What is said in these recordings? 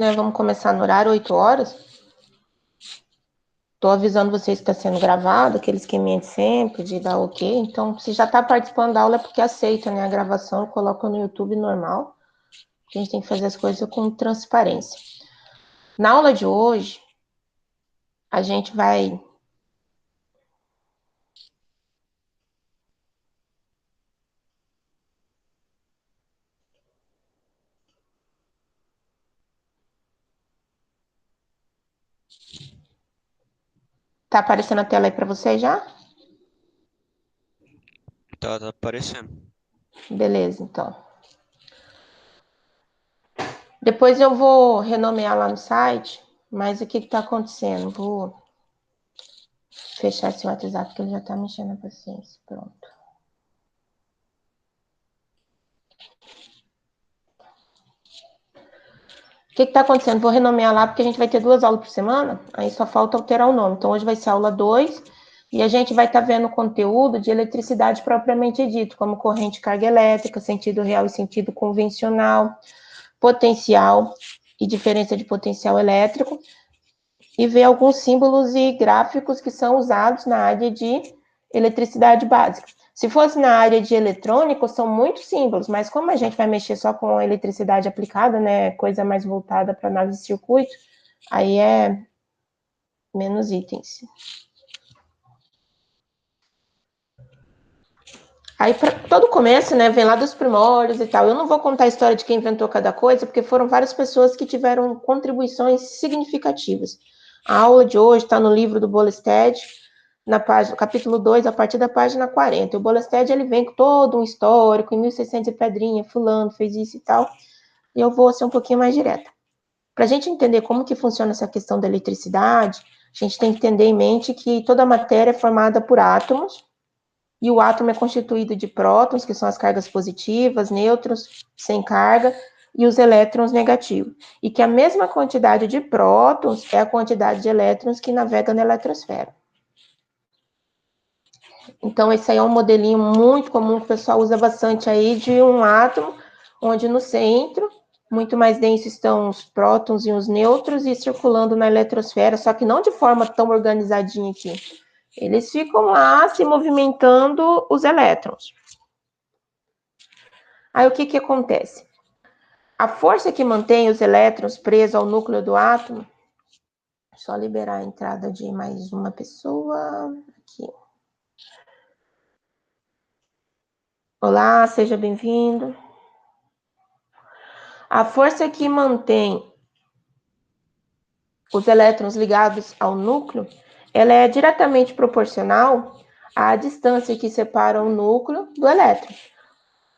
né? Vamos começar no horário, 8 horas. Estou avisando vocês que está sendo gravado, aquele esqueminha de sempre, de dar ok. Então, se já está participando da aula é porque aceita, né? A gravação, coloca no YouTube normal. A gente tem que fazer as coisas com transparência. Na aula de hoje, a gente vai... Tá aparecendo a tela aí para vocês já? Tá aparecendo. Beleza, então. Depois eu vou renomear lá no site, mas o que está acontecendo? Vou fechar esse WhatsApp, porque ele já está mexendo a paciência. Pronto. O que está acontecendo? Vou renomear lá, porque a gente vai ter 2 aulas por semana, aí só falta alterar o nome. Então, hoje vai ser aula 2, e a gente vai estar vendo conteúdo de eletricidade propriamente dito, como corrente, carga elétrica, sentido real e sentido convencional, potencial e diferença de potencial elétrico, e ver alguns símbolos e gráficos que são usados na área de eletricidade básica. Se fosse na área de eletrônico, são muitos símbolos, mas como a gente vai mexer só com a eletricidade aplicada, né, coisa mais voltada para análise de circuito, aí é menos itens. Aí, para todo começo, né, vem lá dos primórdios e tal. Eu não vou contar a história de quem inventou cada coisa, porque foram várias pessoas que tiveram contribuições significativas. A aula de hoje está no livro do Bolestad, na página, capítulo 2, a partir da página 40. O Bolestad, ele vem com todo um histórico, em 1600 e pedrinha, fulano fez isso e tal. E eu vou ser um pouquinho mais direta. Para a gente entender como que funciona essa questão da eletricidade, a gente tem que ter em mente que toda a matéria é formada por átomos, e o átomo é constituído de prótons, que são as cargas positivas, nêutrons, sem carga, e os elétrons negativos. E que a mesma quantidade de prótons é a quantidade de elétrons que navega na eletrosfera. Então, esse aí é um modelinho muito comum que o pessoal usa bastante aí de um átomo, onde no centro, muito mais denso estão os prótons e os nêutrons, e circulando na eletrosfera, só que não de forma tão organizadinha aqui. Eles ficam lá se movimentando os elétrons. Aí o que que acontece? A força que mantém os elétrons presos ao núcleo do átomo, só liberar a entrada de mais uma pessoa aqui. Olá, seja bem-vindo. A força que mantém os elétrons ligados ao núcleo, ela é diretamente proporcional à distância que separa o núcleo do elétron.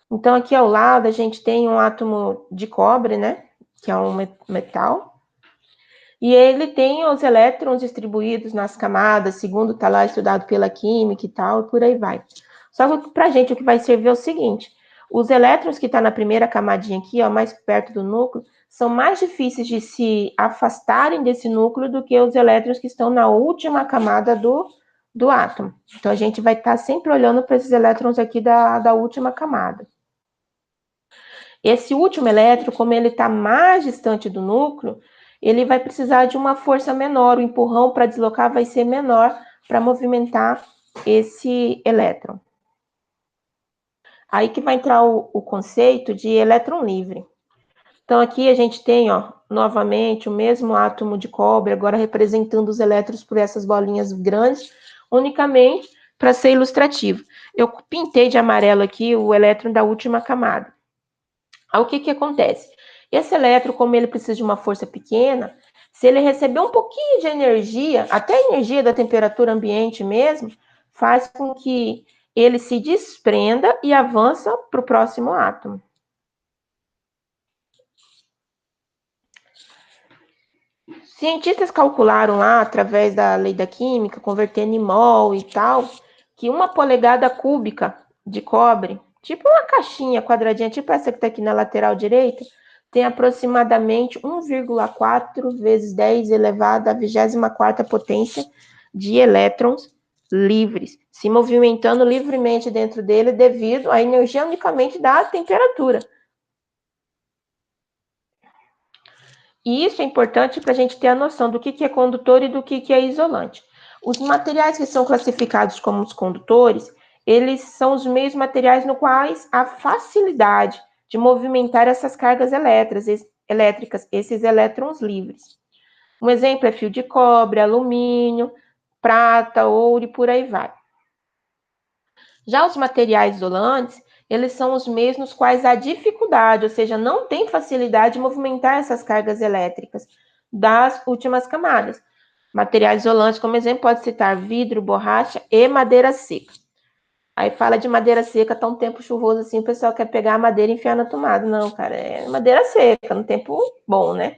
Então, aqui ao lado, a gente tem um átomo de cobre, né? Que é um metal. E ele tem os elétrons distribuídos nas camadas, segundo está lá estudado pela química e tal, e por aí vai. Só que para a gente o que vai servir é o seguinte: os elétrons que estão na primeira camadinha aqui, ó, mais perto do núcleo, são mais difíceis de se afastarem desse núcleo do que os elétrons que estão na última camada do átomo. Então a gente vai estar sempre olhando para esses elétrons aqui da última camada. Esse último elétron, como ele está mais distante do núcleo, ele vai precisar de uma força menor, o empurrão para deslocar vai ser menor para movimentar esse elétron. Aí que vai entrar o conceito de elétron livre. Então aqui a gente tem, ó, novamente o mesmo átomo de cobre, agora representando os elétrons por essas bolinhas grandes, unicamente para ser ilustrativo. Eu pintei de amarelo aqui o elétron da última camada. Aí o que que acontece? Esse elétron, como ele precisa de uma força pequena, se ele receber um pouquinho de energia, até a energia da temperatura ambiente mesmo, faz com que ele se desprenda e avança para o próximo átomo. Cientistas calcularam lá, através da lei da química, convertendo em mol e tal, que 1 polegada cúbica de cobre, tipo uma caixinha quadradinha, tipo essa que está aqui na lateral direita, tem aproximadamente 1,4 vezes 10 elevado à 24ª potência de elétrons livres, se movimentando livremente dentro dele devido à energia unicamente da temperatura. E isso é importante para a gente ter a noção do que é condutor e do que é isolante. Os materiais que são classificados como os condutores, eles são os meios materiais no quais a facilidade de movimentar essas cargas elétricas, esses elétrons livres. Um exemplo é fio de cobre, alumínio, prata, ouro e por aí vai. Já os materiais isolantes, eles são os meios nos quais há dificuldade, ou seja, não tem facilidade de movimentar essas cargas elétricas das últimas camadas. Materiais isolantes, como exemplo, pode citar vidro, borracha e madeira seca. Aí fala de madeira seca, tá um tempo chuvoso assim, o pessoal quer pegar a madeira e enfiar na tomada. Não, cara, é madeira seca, no tempo bom, né?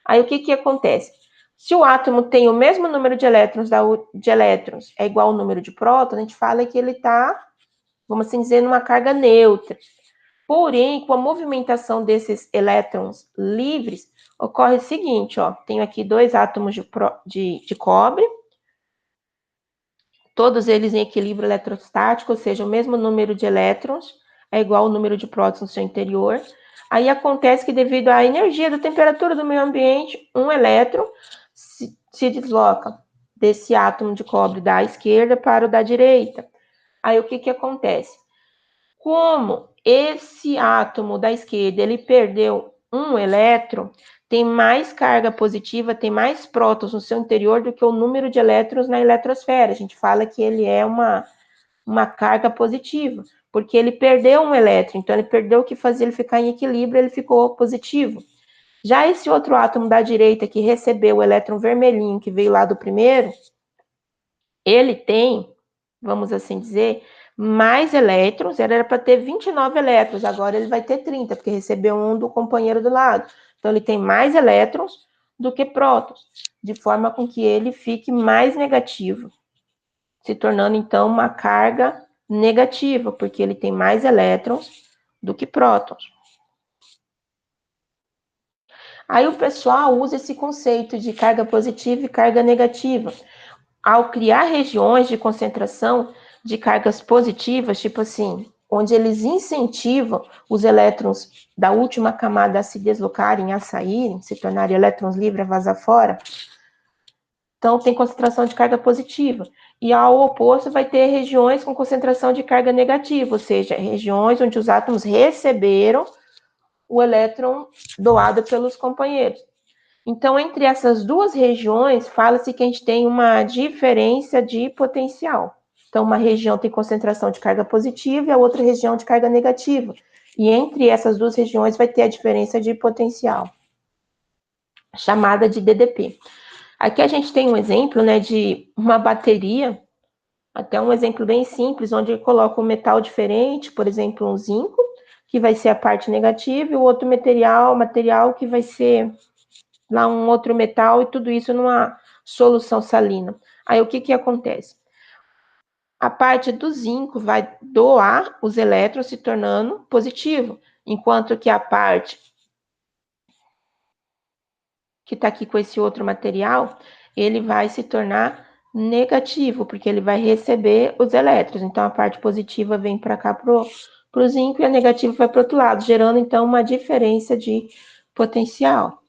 Aí o que acontece? Se o átomo tem o mesmo número de elétrons, é igual ao número de prótons, a gente fala que ele está, vamos assim dizer, numa carga neutra. Porém, com a movimentação desses elétrons livres, ocorre o seguinte, ó, tenho aqui dois átomos de cobre, todos eles em equilíbrio eletrostático, ou seja, o mesmo número de elétrons é igual ao número de prótons no seu interior. Aí acontece que, devido à energia da temperatura do meio ambiente, um elétron se desloca desse átomo de cobre da esquerda para o da direita. Aí o que acontece? Como esse átomo da esquerda ele perdeu um elétron, tem mais carga positiva, tem mais prótons no seu interior do que o número de elétrons na eletrosfera. A gente fala que ele é uma carga positiva, porque ele perdeu um elétron, então ele perdeu o que fazia ele ficar em equilíbrio, ele ficou positivo. Já esse outro átomo da direita que recebeu o elétron vermelhinho que veio lá do primeiro, ele tem, vamos assim dizer, mais elétrons, era para ter 29 elétrons, agora ele vai ter 30, porque recebeu um do companheiro do lado. Então ele tem mais elétrons do que prótons, de forma com que ele fique mais negativo, se tornando então uma carga negativa, porque ele tem mais elétrons do que prótons. Aí o pessoal usa esse conceito de carga positiva e carga negativa. Ao criar regiões de concentração de cargas positivas, tipo assim, onde eles incentivam os elétrons da última camada a se deslocarem, a saírem, se tornarem elétrons livres, a vazar fora, então tem concentração de carga positiva. E ao oposto vai ter regiões com concentração de carga negativa, ou seja, regiões onde os átomos receberam o elétron doado pelos companheiros. Então, entre essas duas regiões, fala-se que a gente tem uma diferença de potencial. Então, uma região tem concentração de carga positiva e a outra região de carga negativa. E entre essas duas regiões vai ter a diferença de potencial, chamada de DDP. Aqui a gente tem um exemplo, né, de uma bateria, até um exemplo bem simples, onde coloca um metal diferente, por exemplo, um zinco, que vai ser a parte negativa, e o outro material que vai ser lá um outro metal, e tudo isso numa solução salina. Aí o que acontece? A parte do zinco vai doar os elétrons se tornando positivo, enquanto que a parte que está aqui com esse outro material, ele vai se tornar negativo, porque ele vai receber os elétrons. Então, a parte positiva vem para cá para o zinco e a negativa vai para o outro lado, gerando, então, uma diferença de potencial.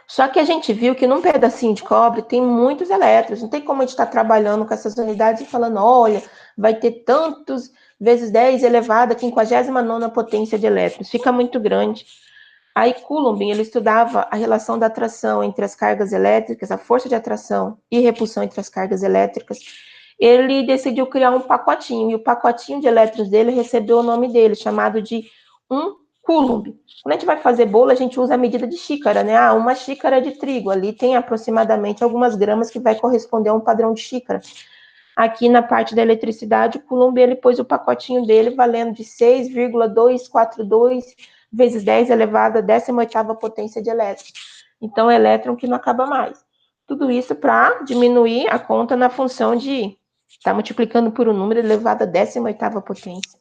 Só que a gente viu que num pedacinho de cobre tem muitos elétrons. Não tem como a gente estar trabalhando com essas unidades e falando, olha, vai ter tantos vezes 10 elevado a 59ª potência de elétrons. Fica muito grande. Aí Coulomb, ele estudava a relação da atração entre as cargas elétricas, a força de atração e repulsão entre as cargas elétricas. Ele decidiu criar um pacotinho, e o pacotinho de elétrons dele recebeu o nome dele, chamado de 1 Coulomb. Quando a gente vai fazer bolo, a gente usa a medida de xícara, né? Ah, uma xícara de trigo, ali tem aproximadamente algumas gramas que vai corresponder a um padrão de xícara. Aqui na parte da eletricidade, o Coulomb, ele pôs o pacotinho dele valendo de 6,242 vezes 10 elevado a 18ª potência de elétron. Então, é elétron que não acaba mais. Tudo isso para diminuir a conta na função de estar multiplicando por um número elevado a 18ª potência.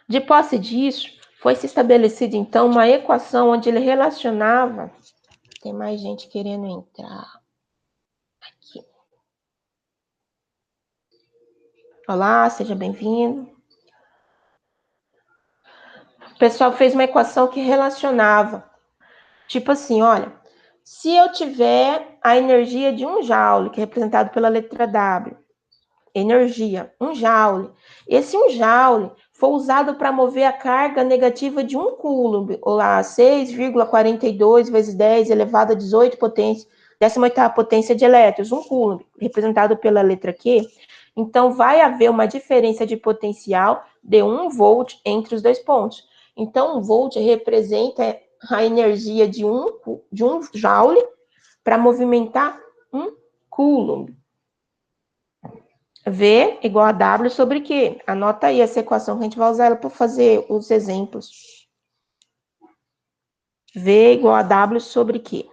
De posse disso, foi-se estabelecida, então, uma equação onde ele relacionava... Tem mais gente querendo entrar aqui. Olá, seja bem-vindo. O pessoal fez uma equação que relacionava. Tipo assim, olha, se eu tiver a energia de 1 joule, que é representado pela letra W, energia, 1 joule. Esse 1 joule foi usado para mover a carga negativa de 1 coulomb, ou lá, 6,42 vezes 10 elevado a 18 potência, 18ª potência de elétrons, 1 coulomb, representado pela letra Q. Então, vai haver uma diferença de potencial de 1 volt entre os dois pontos. Então, 1 volt representa a energia de 1 joule para movimentar 1 coulomb. V igual a W sobre Q. Anota aí essa equação que a gente vai usar ela para fazer os exemplos. V igual a W sobre Q.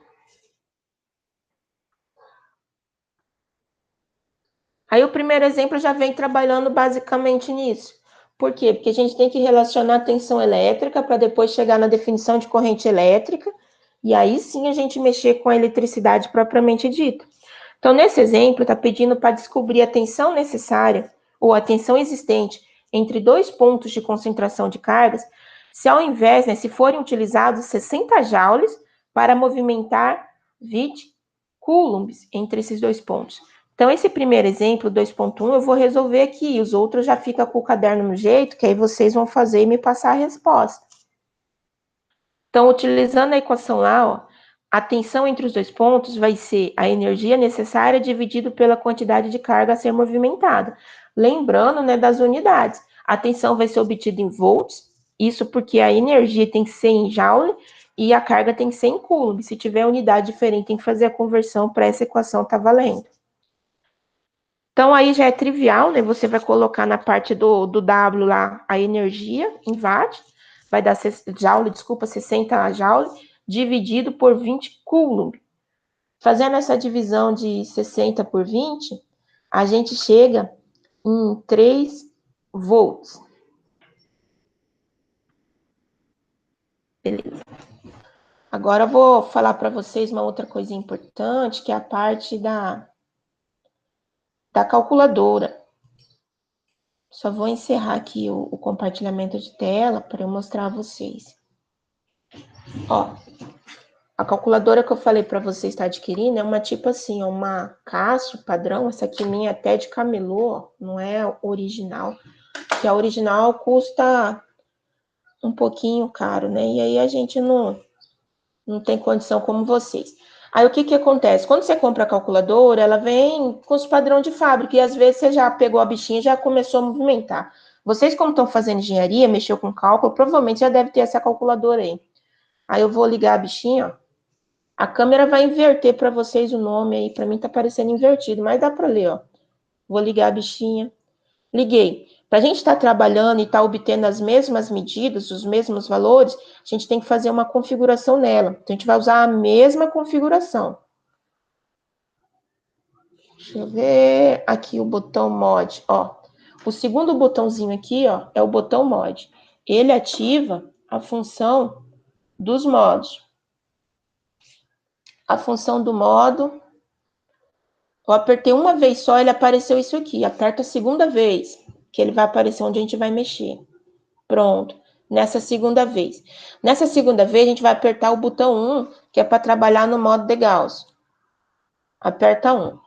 Aí o primeiro exemplo já vem trabalhando basicamente nisso. Por quê? Porque a gente tem que relacionar a tensão elétrica para depois chegar na definição de corrente elétrica, e aí sim a gente mexer com a eletricidade propriamente dita. Então, nesse exemplo, está pedindo para descobrir a tensão necessária ou a tensão existente entre dois pontos de concentração de cargas, se ao invés, se forem utilizados 60 joules para movimentar 20 coulombs entre esses dois pontos. Então, esse primeiro exemplo, 2.1, eu vou resolver aqui, os outros já ficam com o caderno no jeito, que aí vocês vão fazer e me passar a resposta. Então, utilizando a equação lá, ó, a tensão entre os dois pontos vai ser a energia necessária dividido pela quantidade de carga a ser movimentada. Lembrando, das unidades. A tensão vai ser obtida em volts, isso porque a energia tem que ser em joule e a carga tem que ser em coulomb. Se tiver unidade diferente, tem que fazer a conversão para essa equação estar valendo. Então, aí já é trivial, Você vai colocar na parte do W lá a energia em watt, vai dar joule, 60 joule, dividido por 20 coulomb. Fazendo essa divisão de 60 por 20, a gente chega em 3 volts. Beleza. Agora eu vou falar para vocês uma outra coisa importante, que é a parte da calculadora. Só vou encerrar aqui o compartilhamento de tela para eu mostrar a vocês. Ó, a calculadora que eu falei para você estar adquirindo é uma tipo assim, uma Casio padrão. Essa aqui minha é até de camelô, não é original. Que a original custa um pouquinho caro, E aí a gente não tem condição como vocês. Aí o que acontece? Quando você compra a calculadora, ela vem com os padrões de fábrica e às vezes você já pegou a bichinha e já começou a movimentar. Vocês, como estão fazendo engenharia, mexeu com cálculo, provavelmente já deve ter essa calculadora aí. Aí eu vou ligar a bichinha, ó. A câmera vai inverter para vocês o nome aí. Para mim tá parecendo invertido, mas dá para ler, ó. Vou ligar a bichinha. Liguei. Para a gente estar trabalhando e estar obtendo as mesmas medidas, os mesmos valores, a gente tem que fazer uma configuração nela. Então, a gente vai usar a mesma configuração. Deixa eu ver. Aqui o botão mod, ó. O segundo botãozinho aqui, ó, é o botão mod. Ele ativa a função dos modos. A função do modo, eu apertei uma vez só, ele apareceu isso aqui. Aperta a segunda vez, que ele vai aparecer onde a gente vai mexer. Pronto. Nessa segunda vez. Nessa segunda vez, a gente vai apertar o botão 1, que é para trabalhar no modo de Gauss. Aperta 1.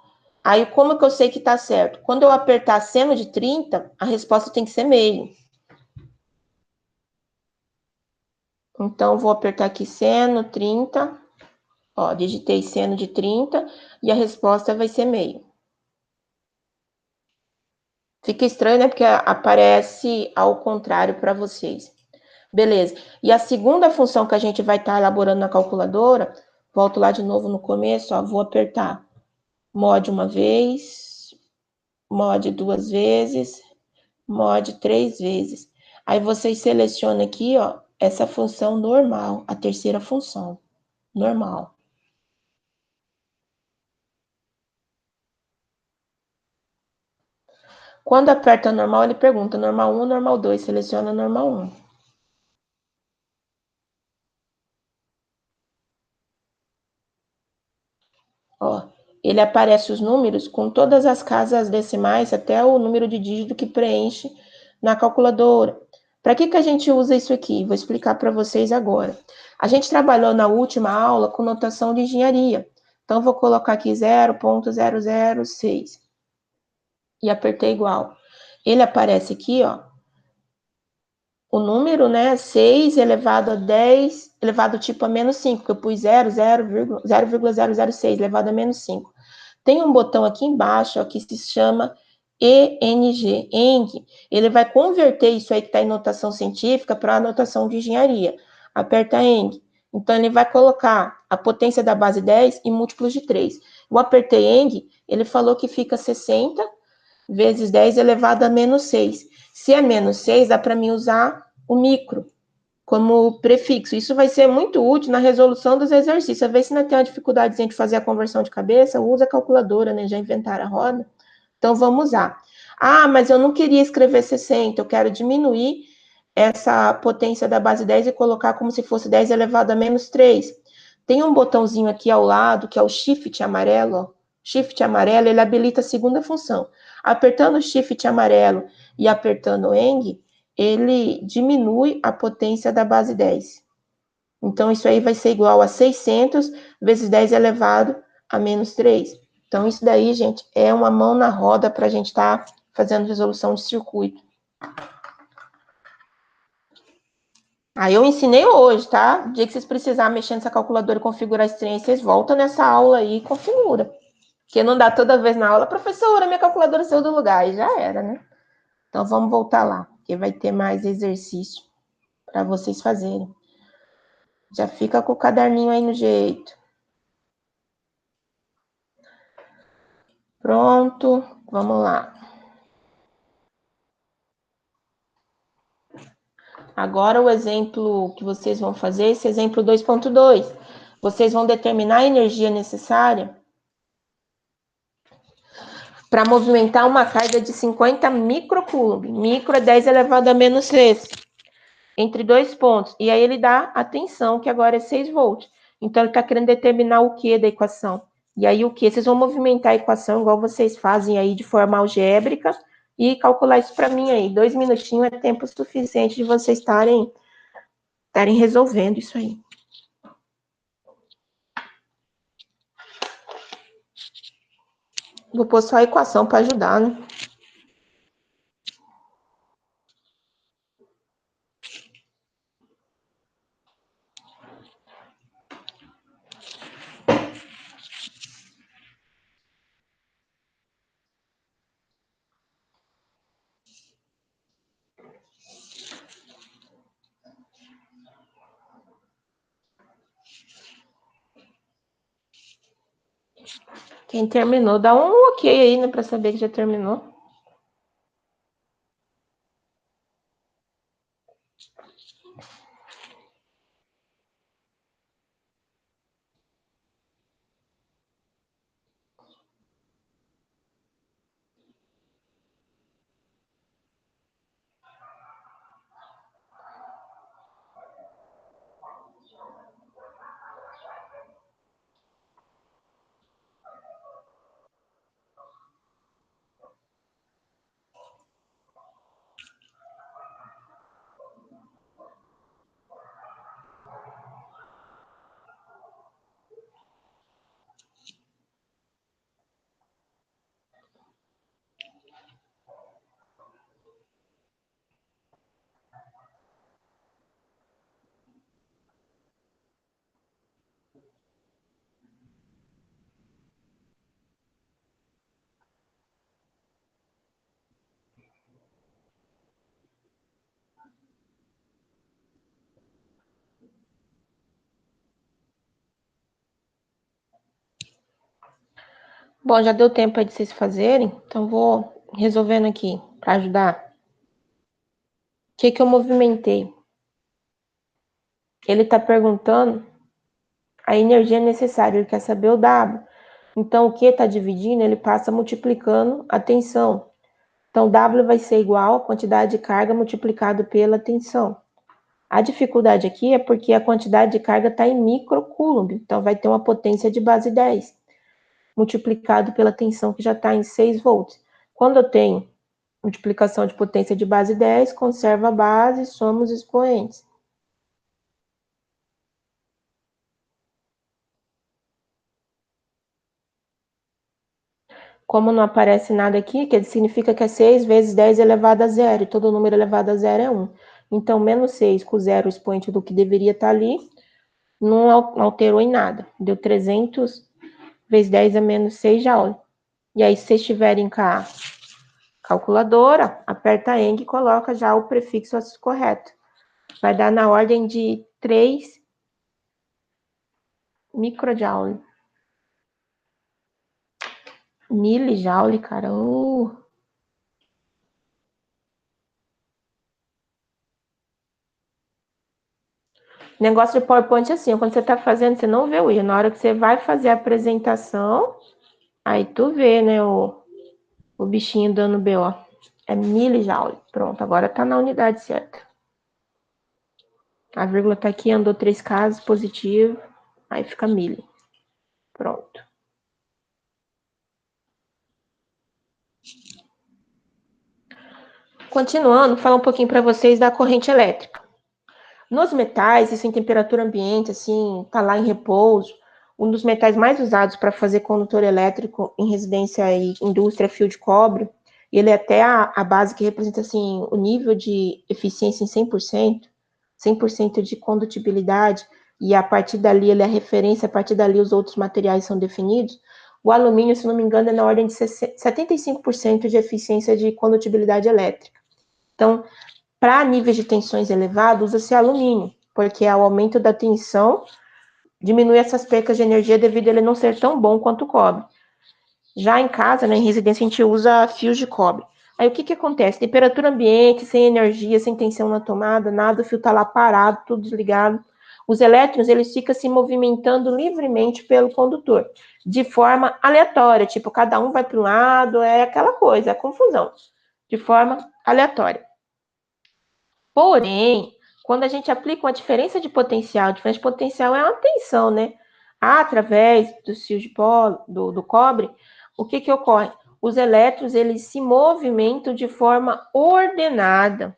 Aí, como que eu sei que está certo? Quando eu apertar seno de 30, a resposta tem que ser meio. Então, vou apertar aqui seno 30. Ó, digitei seno de 30 e a resposta vai ser meio. Fica estranho, Porque aparece ao contrário para vocês. Beleza. E a segunda função que a gente vai estar elaborando na calculadora, volto lá de novo no começo, ó, vou apertar mod uma vez, mod duas vezes, mod três vezes. Aí vocês selecionam aqui, ó, essa função normal, a terceira função, normal. Quando aperta normal, ele pergunta normal 1 ou normal 2, seleciona normal 1. Ó, ele aparece os números com todas as casas decimais até o número de dígito que preenche na calculadora. Para que a gente usa isso aqui? Vou explicar para vocês agora. A gente trabalhou na última aula com notação de engenharia. Então, vou colocar aqui 0,006 e apertei igual. Ele aparece aqui, ó, o número, né, 6 elevado a 10, elevado tipo a menos 5, que eu pus 0,006 elevado a menos 5. Tem um botão aqui embaixo, ó, que se chama ENG, ENG. Ele vai converter isso aí que está em notação científica para a notação de engenharia. Aperta ENG. Então, ele vai colocar a potência da base 10 em múltiplos de 3. Eu apertei ENG, ele falou que fica 60 vezes 10 elevado a menos 6. Se é menos 6, dá para mim usar o micro como prefixo. Isso vai ser muito útil na resolução dos exercícios. Às vezes, se não tem uma dificuldade de fazer a conversão de cabeça, usa a calculadora, né? Já inventaram a roda. Então, vamos usar. Ah, mas eu não queria escrever 60, eu quero diminuir essa potência da base 10 e colocar como se fosse 10 elevado a menos 3. Tem um botãozinho aqui ao lado, que é o Shift amarelo, ó. Shift amarelo, ele habilita a segunda função. Apertando o Shift amarelo e apertando o ENG, ele diminui a potência da base 10. Então, isso aí vai ser igual a 600 vezes 10 elevado a menos 3. Então, isso daí, gente, é uma mão na roda para a gente estar fazendo resolução de circuito. Aí eu ensinei hoje, tá? O dia que vocês precisarem mexer nessa calculadora e configurar esse trem, vocês voltam nessa aula aí e configura. Porque não dá toda vez na aula, professora, minha calculadora saiu do lugar. Aí já era, né? Então, vamos voltar lá, porque vai ter mais exercício para vocês fazerem. Já fica com o caderninho aí no jeito. Pronto, vamos lá. Agora o exemplo que vocês vão fazer, esse exemplo 2.2. Vocês vão determinar a energia necessária para movimentar uma carga de 50 microcoulomb. Micro é 10 elevado a menos 3. Entre dois pontos. E aí ele dá a tensão, que agora é 6 volts. Então ele está querendo determinar o que da equação. E aí o que? Vocês vão movimentar a equação igual vocês fazem aí de forma algébrica e calcular isso para mim aí. 2 minutinhos é tempo suficiente de vocês estarem resolvendo isso aí. Vou pôr só a equação para ajudar, né? Quem terminou, dá um ok aí, né, para saber que já terminou. Bom, já deu tempo aí de vocês fazerem, então vou resolvendo aqui para ajudar. O que eu movimentei? Ele está perguntando a energia necessária, ele quer saber o W. Então, o que está dividindo, ele passa multiplicando a tensão. Então, W vai ser igual à quantidade de carga multiplicado pela tensão. A dificuldade aqui é porque a quantidade de carga está em microcoulomb, então vai ter uma potência de base 10. multiplicado pela tensão que já está em 6 volts. Quando eu tenho multiplicação de potência de base 10, conserva a base, soma os expoentes. Como não aparece nada aqui, que significa que é 6 vezes 10 elevado a zero, e todo número elevado a zero é 1. Então, menos 6 com zero, o expoente do que deveria estar ali, não alterou em nada. Deu 300 vezes 10 a menos 6 joule. E aí, se vocês tiverem com a calculadora, aperta ENG e coloca já o prefixo correto. Vai dar na ordem de 3 microjoule. Milijoule, cara. Negócio de PowerPoint é assim, quando você tá fazendo, você não vê o I. Na hora que você vai fazer a apresentação, aí tu vê, né, o bichinho dando BO. É milijoule. Pronto, agora tá na unidade certa. A vírgula tá aqui, andou 3 casas, positivo, aí fica mili. Pronto. Continuando, falar um pouquinho para vocês da corrente elétrica. Nos metais, isso em temperatura ambiente, assim, tá lá em repouso, um dos metais mais usados para fazer condutor elétrico em residência e indústria é fio de cobre. Ele é até a base que representa, assim, o nível de eficiência em 100%, 100% de condutibilidade, e a partir dali ele é referência, a partir dali os outros materiais são definidos. O alumínio, se não me engano, é na ordem de 75% de eficiência de condutibilidade elétrica. Então, para níveis de tensões elevados, usa-se alumínio, porque ao aumento da tensão diminui essas percas de energia devido a ele não ser tão bom quanto o cobre. Já em casa, né, em residência, a gente usa fios de cobre. Aí o que acontece? Temperatura ambiente, sem energia, sem tensão na tomada, nada, o fio está lá parado, tudo desligado. Os elétrons, eles ficam se movimentando livremente pelo condutor, de forma aleatória, tipo, cada um vai para um lado, é aquela coisa, é confusão, de forma aleatória. Porém, quando a gente aplica uma diferença de potencial, diferença de potencial é uma tensão, né? Através dos fios de pó, do cobre, o que ocorre? Os elétrons, eles se movimentam de forma ordenada.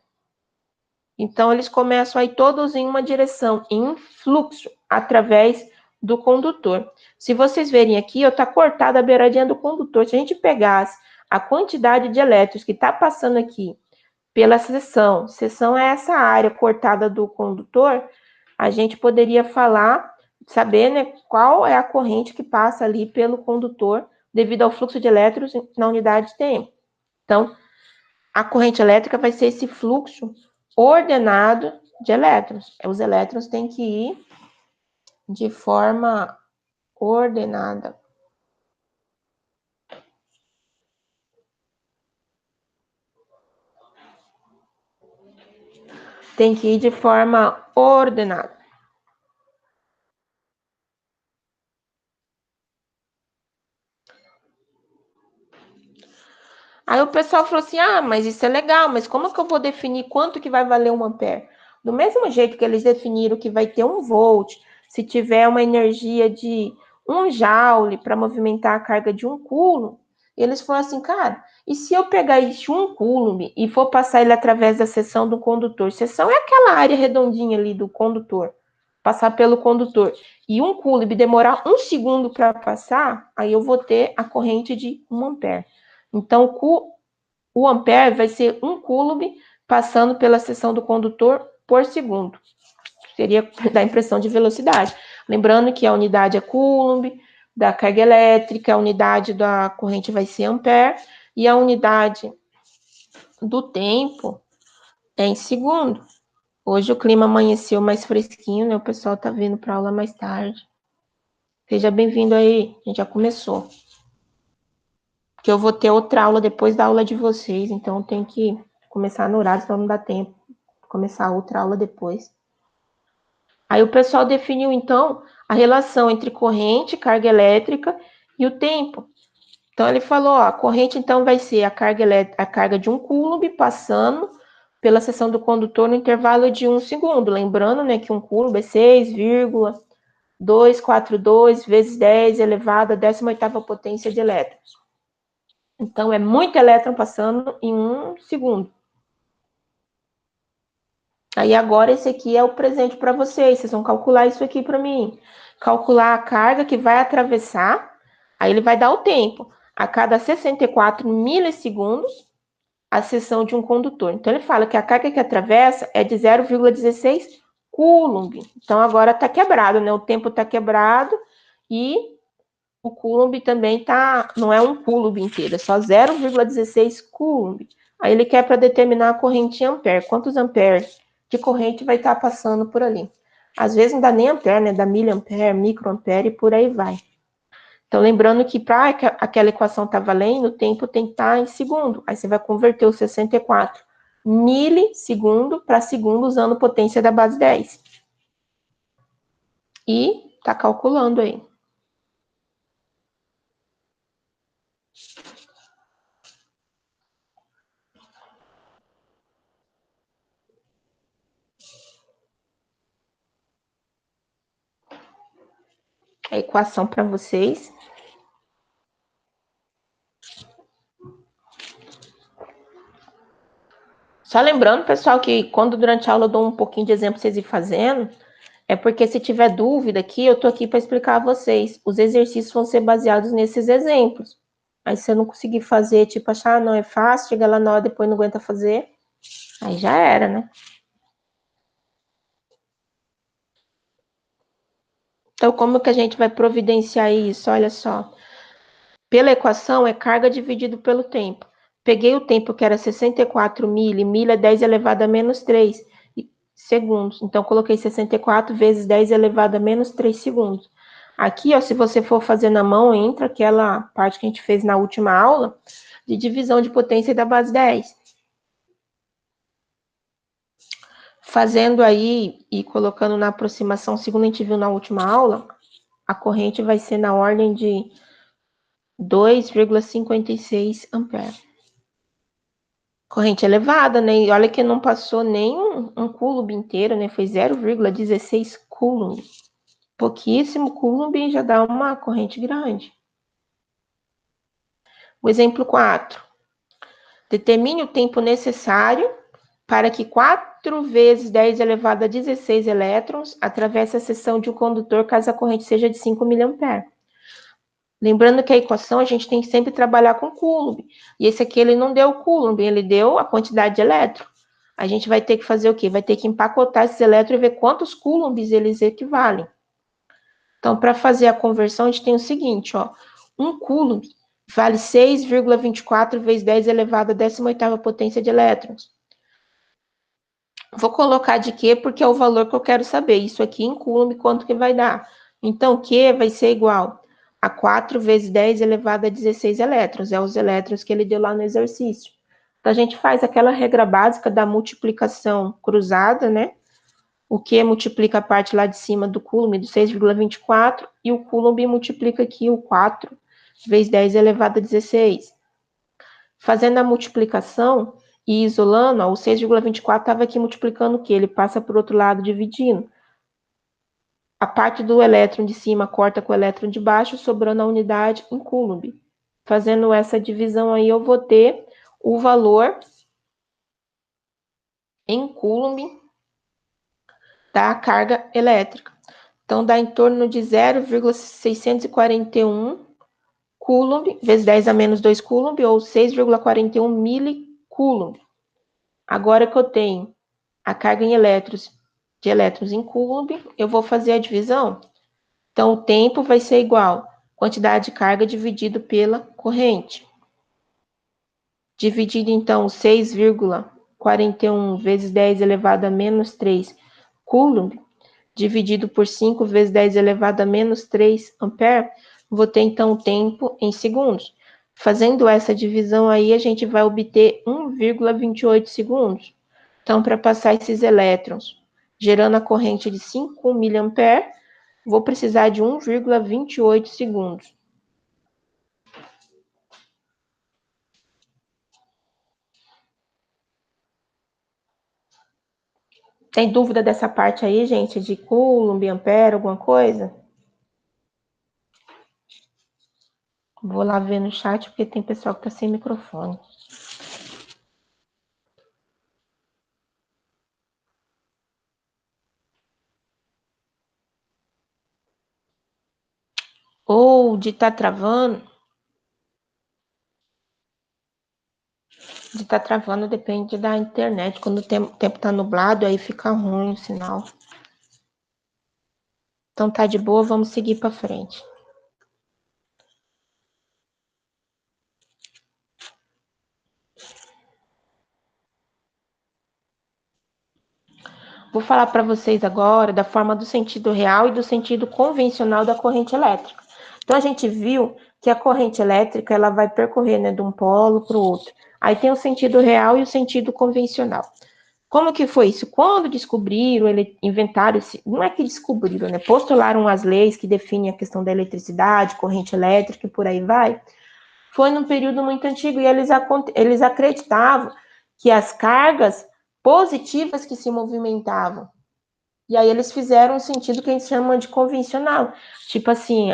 Então, eles começam aí todos em uma direção, em fluxo, através do condutor. Se vocês verem aqui, está cortada a beiradinha do condutor. Se a gente pegasse a quantidade de elétrons que está passando aqui pela seção. Seção é essa área cortada do condutor. A gente poderia saber, né, qual é a corrente que passa ali pelo condutor devido ao fluxo de elétrons na unidade de tempo. Então, a corrente elétrica vai ser esse fluxo ordenado de elétrons. Os elétrons têm que ir de forma ordenada. Tem que ir de forma ordenada. Aí o pessoal falou assim, mas isso é legal, mas como que eu vou definir quanto que vai valer 1 ampere? Do mesmo jeito que eles definiram que vai ter 1 volt, se tiver uma energia de 1 joule para movimentar a carga de 1 coulomb, eles falaram assim, cara, e se eu pegar esse 1 coulomb e for passar ele através da seção do condutor? Seção é aquela área redondinha ali do condutor, passar pelo condutor, e 1 coulomb demorar 1 segundo para passar, aí eu vou ter a corrente de 1 ampere. Então, o ampere vai ser 1 coulomb passando pela seção do condutor por segundo. Seria da impressão de velocidade. Lembrando que a unidade é coulomb da carga elétrica, a unidade da corrente vai ser ampere, e a unidade do tempo é em segundo. Hoje o clima amanheceu mais fresquinho, né? O pessoal tá vindo para aula mais tarde. Seja bem-vindo aí, a gente já começou. Porque eu vou ter outra aula depois da aula de vocês, então eu tenho que começar no horário, senão não dá tempo. Começar outra aula depois. Aí o pessoal definiu, então, a relação entre corrente, carga elétrica e o tempo. Então, ele falou, a corrente, então, vai ser a carga de 1 coulomb passando pela seção do condutor no intervalo de 1 segundo. Lembrando, né, que 1 coulomb é 6,0 242 vezes 10 elevado à 18ª potência de elétrons. Então, é muito elétron passando em 1 segundo. Aí, agora, esse aqui é o presente para vocês. Vocês vão calcular isso aqui para mim. Calcular a carga que vai atravessar. Aí, ele vai dar o tempo. A cada 64 milissegundos, a seção de um condutor. Então, ele fala que a carga que atravessa é de 0,16 Coulomb. Então, agora está quebrado, né? O tempo está quebrado e o Coulomb também não é um Coulomb inteiro, é só 0,16 Coulomb. Aí ele quer para determinar a corrente em ampere. Quantos amperes de corrente vai estar passando por ali? Às vezes não dá nem ampere, né? Dá miliampere, microampere e por aí vai. Então, lembrando que para aquela equação estar valendo, o tempo tem que estar em segundo. Aí você vai converter o 64 milissegundo para segundo usando potência da base 10. E está calculando aí. A equação para vocês. Só lembrando, pessoal, que quando durante a aula eu dou um pouquinho de exemplo para vocês irem fazendo, é porque se tiver dúvida aqui, eu tô aqui para explicar a vocês. Os exercícios vão ser baseados nesses exemplos. Aí se eu não conseguir fazer, tipo, achar, não é fácil, chega lá na hora, depois não aguenta fazer, aí já era, né? Então, como que a gente vai providenciar isso? Olha só. Pela equação, é carga dividido pelo tempo. Peguei o tempo que era 64 mil é 10 elevado a menos 3 segundos. Então, coloquei 64 vezes 10 elevado a menos 3 segundos. Aqui, ó, se você for fazer na mão, entra aquela parte que a gente fez na última aula, de divisão de potência da base 10. Fazendo aí e colocando na aproximação, segundo a gente viu na última aula, a corrente vai ser na ordem de 2,56 amperes. Corrente elevada, né? E olha que não passou nem um Coulomb inteiro, né? Foi 0,16 Coulomb. Pouquíssimo Coulomb já dá uma corrente grande. O exemplo 4. Determine o tempo necessário para que 4 vezes 10 elevado a 16 elétrons atravesse a seção de um condutor caso a corrente seja de 5 mA. Lembrando que a equação a gente tem que sempre trabalhar com Coulomb. E esse aqui ele não deu Coulomb, ele deu a quantidade de elétron. A gente vai ter que fazer o quê? Vai ter que empacotar esses elétrons e ver quantos coulombs eles equivalem. Então, para fazer a conversão, a gente tem o seguinte, ó. 1 coulomb vale 6,24 vezes 10 elevado a 18ª potência de elétrons. Vou colocar de Q porque é o valor que eu quero saber. Isso aqui em coulomb, quanto que vai dar? Então, Q vai ser igual a 4 vezes 10 elevado a 16 elétrons. É os elétrons que ele deu lá no exercício. Então, a gente faz aquela regra básica da multiplicação cruzada, né? O Q multiplica a parte lá de cima do coulomb, do 6,24, e o coulomb multiplica aqui o 4 vezes 10 elevado a 16. Fazendo a multiplicação e isolando, ó, o 6,24 estava aqui multiplicando o quê? Ele passa para o outro lado dividindo. A parte do elétron de cima corta com o elétron de baixo, sobrando a unidade em coulomb. Fazendo essa divisão aí, eu vou ter o valor em coulomb da carga elétrica. Então, dá em torno de 0,641 Coulomb, vezes 10 a menos 2 Coulomb, ou 6,41 milicoulomb. Agora que eu tenho a carga em elétrons, de elétrons em Coulomb, eu vou fazer a divisão. Então, o tempo vai ser igual quantidade de carga dividido pela corrente. Dividido, então, 6,41 vezes 10 elevado a menos 3 Coulomb, dividido por 5 vezes 10 elevado a menos 3 ampere, vou ter, então, o tempo em segundos. Fazendo essa divisão aí, a gente vai obter 1,28 segundos. Então, para passar esses elétrons, gerando a corrente de 5 mA, vou precisar de 1,28 segundos. Tem dúvida dessa parte aí, gente, de Coulomb, ampere, alguma coisa? Vou lá ver no chat, porque tem pessoal que tá sem microfone. Ou de estar travando. De estar travando depende da internet. Quando o tempo tá nublado, aí fica ruim o sinal. Então tá de boa, vamos seguir para frente. Vou falar para vocês agora da forma do sentido real e do sentido convencional da corrente elétrica. Então a gente viu que a corrente elétrica ela vai percorrer, né, de um polo para o outro. Aí tem o sentido real e o sentido convencional. Como que foi isso? Quando descobriram, inventaram, não é que descobriram, né? Postularam as leis que definem a questão da eletricidade, corrente elétrica e por aí vai. Foi num período muito antigo e eles acreditavam que as cargas positivas que se movimentavam. E aí eles fizeram um sentido que a gente chama de convencional. Tipo assim,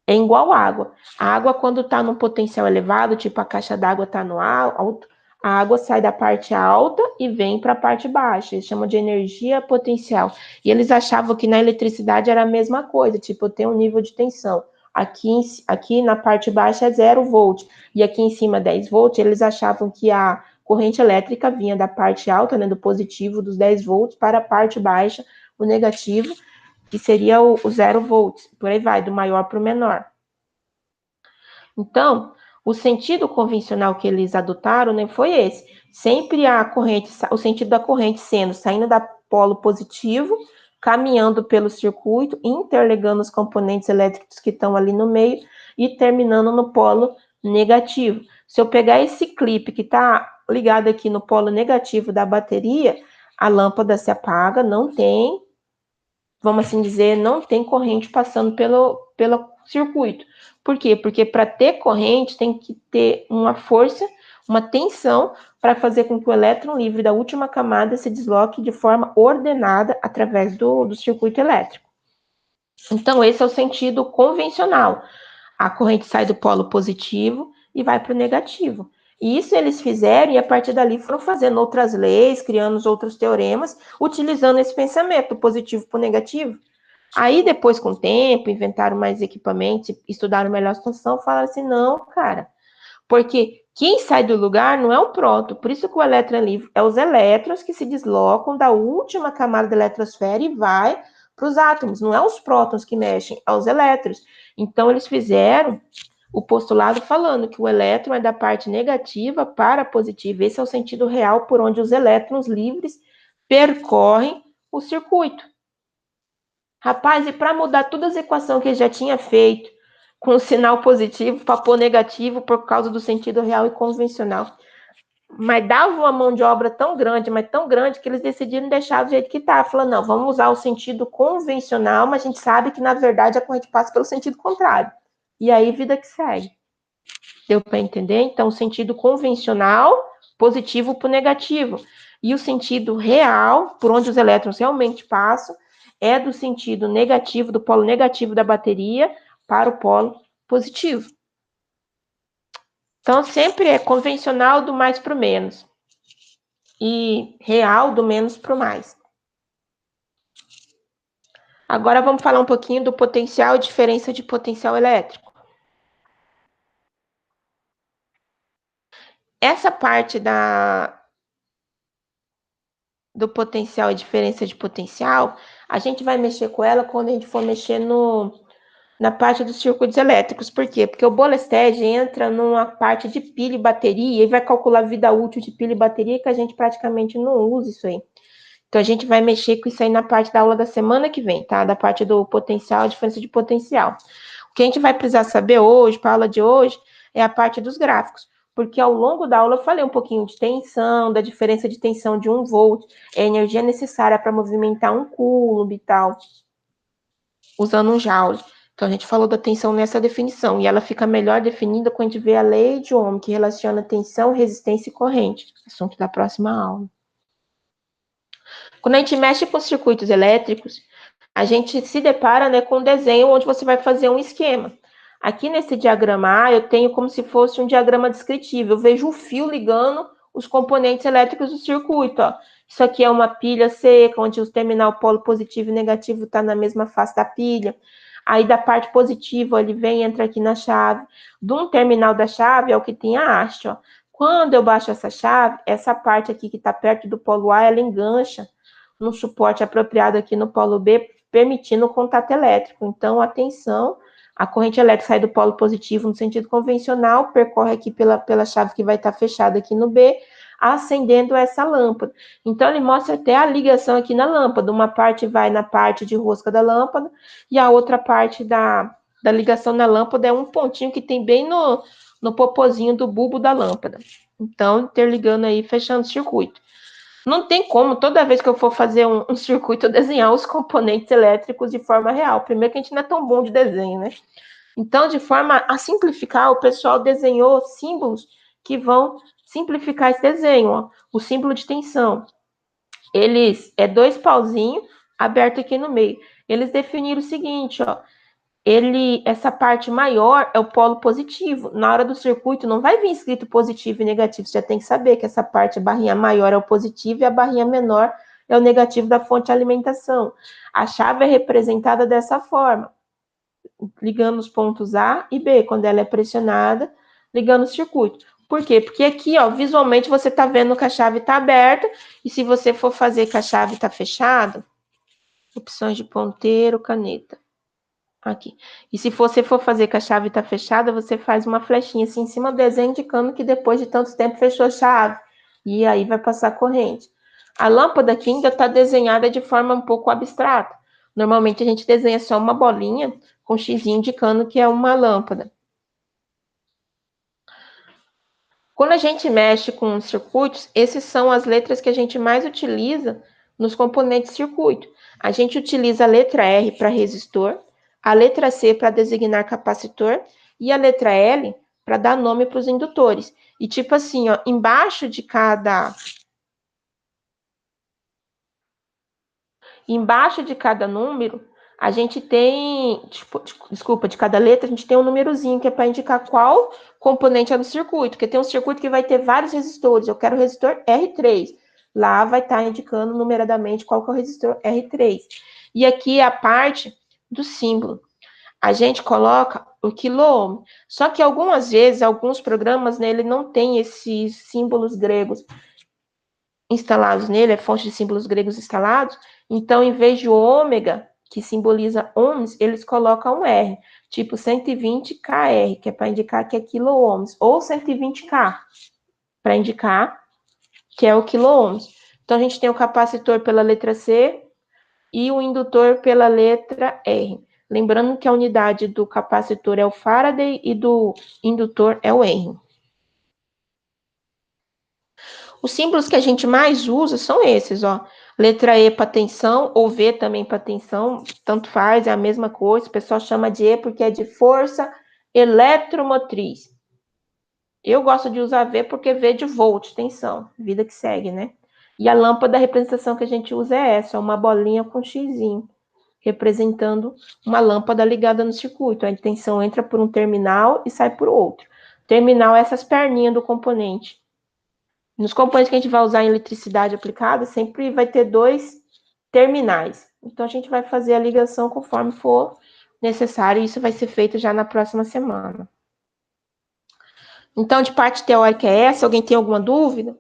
é igual água. A água, quando está num potencial elevado, tipo a caixa d'água está no alto, a água sai da parte alta e vem para a parte baixa. Eles chamam de energia potencial. E eles achavam que na eletricidade era a mesma coisa, tipo, tem um nível de tensão. Aqui na parte baixa é 0 volt e aqui em cima 10 volts. Eles achavam que a corrente elétrica vinha da parte alta, né, do positivo dos 10 volts, para a parte baixa, o negativo, que seria o 0 volts, por aí vai, do maior para o menor. Então, o sentido convencional que eles adotaram, né, foi esse. Sempre a corrente, o sentido da corrente saindo da polo positivo, caminhando pelo circuito, interligando os componentes elétricos que estão ali no meio e terminando no polo negativo. Se eu pegar esse clipe que está ligado aqui no polo negativo da bateria, a lâmpada se apaga, não tem, vamos assim dizer, não tem corrente passando pelo circuito. Por quê? Porque para ter corrente tem que ter uma força, uma tensão para fazer com que o elétron livre da última camada se desloque de forma ordenada através do circuito elétrico. Então, esse é o sentido convencional. A corrente sai do polo positivo e vai para o negativo. E isso eles fizeram e a partir dali foram fazendo outras leis, criando outros teoremas, utilizando esse pensamento, do positivo para o negativo. Aí depois, com o tempo, inventaram mais equipamentos, estudaram melhor a situação, falaram assim, não, cara, porque quem sai do lugar não é o próton, por isso que o elétron é livre, é os elétrons que se deslocam da última camada da eletrosfera e vai para os átomos, não é os prótons que mexem, é os elétrons. Então, eles fizeram o postulado falando que o elétron é da parte negativa para a positiva. Esse é o sentido real por onde os elétrons livres percorrem o circuito. Rapaz, e para mudar todas as equações que ele já tinha feito, com o sinal positivo para pôr negativo por causa do sentido real e convencional. Mas dava uma mão de obra tão grande, mas tão grande, que eles decidiram deixar do jeito que está. Falando, não, vamos usar o sentido convencional, mas a gente sabe que, na verdade, a corrente passa pelo sentido contrário. E aí, vida que segue. Deu para entender? Então, o sentido convencional, positivo para o negativo. E o sentido real, por onde os elétrons realmente passam, é do sentido negativo, do polo negativo da bateria para o polo positivo. Então, sempre é convencional do mais para o menos. E real do menos para o mais. Agora vamos falar um pouquinho do potencial e diferença de potencial elétrico. Essa parte do potencial e diferença de potencial, a gente vai mexer com ela quando a gente for mexer na parte dos circuitos elétricos. Por quê? Porque o Bolestad entra numa parte de pilha e bateria e vai calcular a vida útil de pilha e bateria, que a gente praticamente não usa isso aí. Então, a gente vai mexer com isso aí na parte da aula da semana que vem, tá? Da parte do potencial, diferença de potencial. O que a gente vai precisar saber hoje, para a aula de hoje, é a parte dos gráficos. Porque ao longo da aula eu falei um pouquinho de tensão, da diferença de tensão de 1 volt, é a energia necessária para movimentar um coulomb e tal, usando um joule. Então, a gente falou da tensão nessa definição, e ela fica melhor definida quando a gente vê a lei de Ohm, que relaciona tensão, resistência e corrente, assunto da próxima aula. Quando a gente mexe com circuitos elétricos, a gente se depara, né, com um desenho onde você vai fazer um esquema. Aqui nesse diagrama A, eu tenho como se fosse um diagrama descritivo. Eu vejo o fio ligando os componentes elétricos do circuito, ó. Isso aqui é uma pilha seca, onde o terminal polo positivo e negativo está na mesma face da pilha. Aí da parte positiva, ele vem e entra aqui na chave. De um terminal da chave é o que tem a haste, ó. Quando eu baixo essa chave, essa parte aqui que está perto do polo A, ela engancha no suporte apropriado aqui no polo B, permitindo o contato elétrico. Então, atenção, a corrente elétrica sai do polo positivo no sentido convencional, percorre aqui pela chave que vai estar fechada aqui no B, acendendo essa lâmpada. Então, ele mostra até a ligação aqui na lâmpada. Uma parte vai na parte de rosca da lâmpada e a outra parte da ligação na lâmpada é um pontinho que tem bem no popozinho do bulbo da lâmpada. Então, interligando aí, fechando o circuito. Não tem como, toda vez que eu for fazer um circuito, eu desenhar os componentes elétricos de forma real. Primeiro que a gente não é tão bom de desenho, né? Então, de forma a simplificar, o pessoal desenhou símbolos que vão simplificar esse desenho, ó. O símbolo de tensão. Eles, dois pauzinhos aberto aqui no meio. Eles definiram o seguinte, ó. Essa parte maior é o polo positivo. Na hora do circuito não vai vir escrito positivo e negativo. Você já tem que saber que essa parte, a barrinha maior é o positivo e a barrinha menor é o negativo da fonte de alimentação. A chave é representada dessa forma, ligando os pontos A e B, quando ela é pressionada, ligando o circuito. Por quê? Porque aqui, ó, visualmente você está vendo que a chave está aberta, e se você for fazer que a chave está fechada, opções de ponteiro, caneta. Aqui. E se você for fazer que a chave está fechada, você faz uma flechinha assim em cima do desenho, indicando que depois de tanto tempo fechou a chave. E aí vai passar a corrente. A lâmpada aqui ainda está desenhada de forma um pouco abstrata. Normalmente a gente desenha só uma bolinha com X indicando que é uma lâmpada. Quando a gente mexe com circuitos, essas são as letras que a gente mais utiliza nos componentes de circuito. A gente utiliza a letra R para resistor, a letra C para designar capacitor e a letra L para dar nome para os indutores. E tipo assim, ó, embaixo de cada número, a gente tem, de cada letra, a gente tem um númerozinho que é para indicar qual componente é do circuito, porque tem um circuito que vai ter vários resistores. Eu quero o resistor R3. Lá vai estar indicando numeradamente qual que é o resistor R3. E aqui é a parte do símbolo. A gente coloca o quilôohm. Só que algumas vezes, alguns programas nele não tem esses símbolos gregos instalados nele, é fonte de símbolos gregos instalados. Então, em vez de ômega, que simboliza ohms, eles colocam um R, tipo 120kr, que é para indicar que é quiloohms, ou 120k, para indicar que é o quiloohms. Então, a gente tem o capacitor pela letra C e o indutor pela letra R. Lembrando que a unidade do capacitor é o Faraday e do indutor é o R. Os símbolos que a gente mais usa são esses, ó. Letra E para tensão, ou V também para tensão, tanto faz, é a mesma coisa. O pessoal chama de E porque é de força eletromotriz. Eu gosto de usar V porque V de volt, tensão, vida que segue, né? E a lâmpada, a representação que a gente usa é essa, uma bolinha com xizinho, representando uma lâmpada ligada no circuito. A tensão entra por um terminal e sai por outro. Terminal é essas perninhas do componente. Nos componentes que a gente vai usar em eletricidade aplicada, sempre vai ter dois terminais. Então, a gente vai fazer a ligação conforme for necessário, e isso vai ser feito já na próxima semana. Então, de parte teórica é essa. Alguém tem alguma dúvida?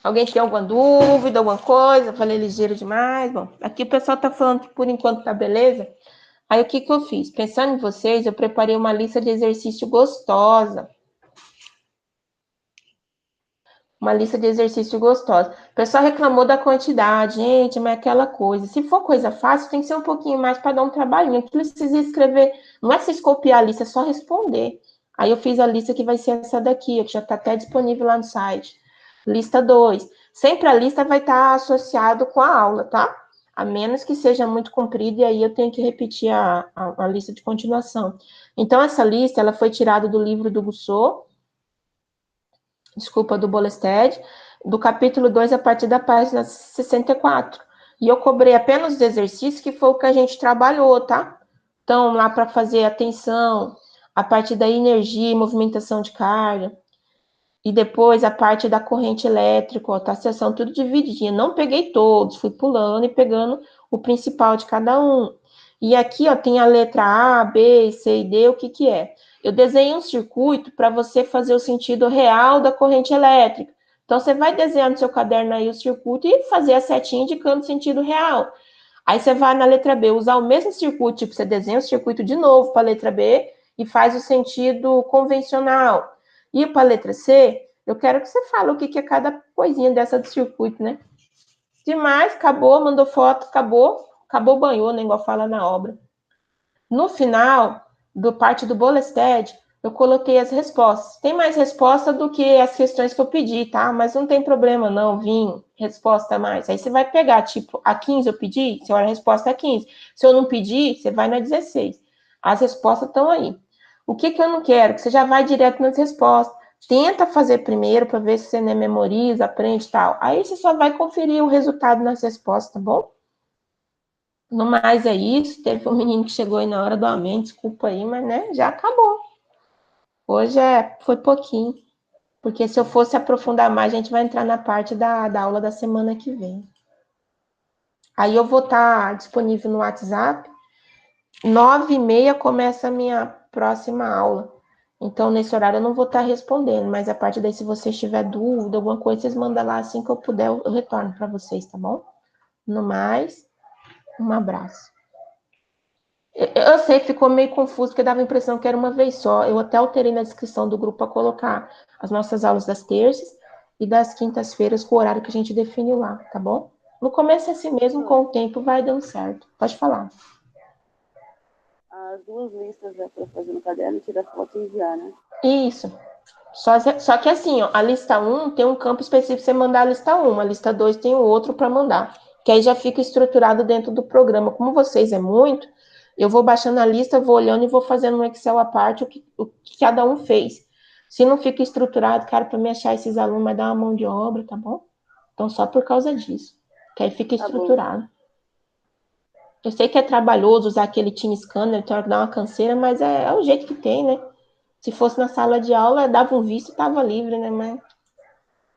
Alguém tem alguma dúvida, alguma coisa? Falei ligeiro demais? Bom, aqui o pessoal está falando que por enquanto tá beleza. Aí o que eu fiz? Pensando em vocês, eu preparei uma lista de exercício gostosa. Uma lista de exercício gostosa. O pessoal reclamou da quantidade, gente, mas é aquela coisa. Se for coisa fácil, tem que ser um pouquinho mais para dar um trabalhinho. Aquilo precisa escrever, não é vocês copiar a lista, é só responder. Aí eu fiz a lista que vai ser essa daqui, que já está até disponível lá no site. Lista 2. Sempre a lista vai estar associado com a aula, tá? a menos que seja muito comprido, e aí eu tenho que repetir a lista de continuação. Então, essa lista, ela foi tirada do livro do Gussot, do Bolested, do capítulo 2, a partir da página 64. E eu cobrei apenas os exercícios, que foi o que a gente trabalhou, tá? Então, lá para fazer atenção, a parte da energia e movimentação de carga, e depois a parte da corrente elétrica, ó, tá? A sessão tudo divididinha. Não peguei todos, fui pulando e pegando o principal de cada um. E aqui, ó, tem a letra A, B, C e D, o que que é? Eu desenhei um circuito para você fazer o sentido real da corrente elétrica. Então, você vai desenhar no seu caderno aí o circuito e fazer a setinha indicando o sentido real. Aí você vai na letra B, usar o mesmo circuito, tipo, você desenha o circuito de novo para a letra B e faz o sentido convencional. E para a letra C, eu quero que você fale o que que é cada coisinha dessa do circuito, né? Demais, acabou, mandou foto, acabou, banhou, né? Igual fala na obra. No final, do parte do Bolested, eu coloquei as respostas. Tem mais resposta do que as questões que eu pedi, tá? Mas não tem problema, não, vim, resposta a mais. Aí você vai pegar, tipo, a 15 eu pedi, você olha a resposta a 15. Se eu não pedir, você vai na 16. As respostas estão aí. O que que eu não quero? Que você já vai direto nas respostas. Tenta fazer primeiro para ver se você nem memoriza, aprende e tal. Aí você só vai conferir o resultado nas respostas, tá bom? No mais é isso. Teve um menino que chegou aí na hora do aumento, desculpa aí, mas né, já acabou. Hoje foi pouquinho, porque se eu fosse aprofundar mais, a gente vai entrar na parte da aula da semana que vem. Aí eu vou estar disponível no WhatsApp. 9h30 começa a minha próxima aula. Então, nesse horário eu não vou estar respondendo, mas a partir daí, se vocês tiverem dúvida, alguma coisa, vocês mandam lá assim que eu puder, eu retorno para vocês, tá bom? No mais, um abraço. Eu sei que ficou meio confuso, porque dava a impressão que era uma vez só. Eu até alterei na descrição do grupo para colocar as nossas aulas das terças e das quintas-feiras com o horário que a gente definiu lá, tá bom? No começo é assim mesmo, com o tempo vai dando certo. Pode falar. As duas listas, né, para fazer no caderno, tirar foto e enviar, né? Isso. Só que assim, ó, a lista 1 tem um campo específico para você mandar a lista 1, a lista 2 tem o outro para mandar, que aí já fica estruturado dentro do programa. Como vocês é muito, eu vou baixando a lista, vou olhando e vou fazendo no Excel à parte o que cada um fez. Se não fica estruturado, cara, para me achar esses alunos vai dar uma mão de obra, tá bom? Então, só por causa disso, que aí fica estruturado. Bom. Eu sei que é trabalhoso usar aquele Team Scanner, tem hora que dá uma canseira, mas é o jeito que tem, né? Se fosse na sala de aula, dava um visto e estava livre, né? Mas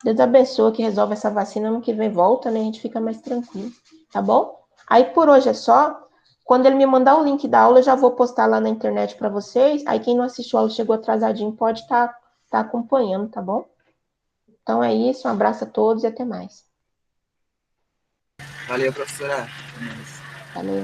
Deus abençoe que resolve essa vacina, ano que vem volta, né? A gente fica mais tranquilo, tá bom? Aí por hoje é só. Quando ele me mandar o link da aula, eu já vou postar lá na internet para vocês. Aí quem não assistiu a aula, chegou atrasadinho, pode estar acompanhando, tá bom? Então é isso, um abraço a todos e até mais. Valeu, professora. Valeu.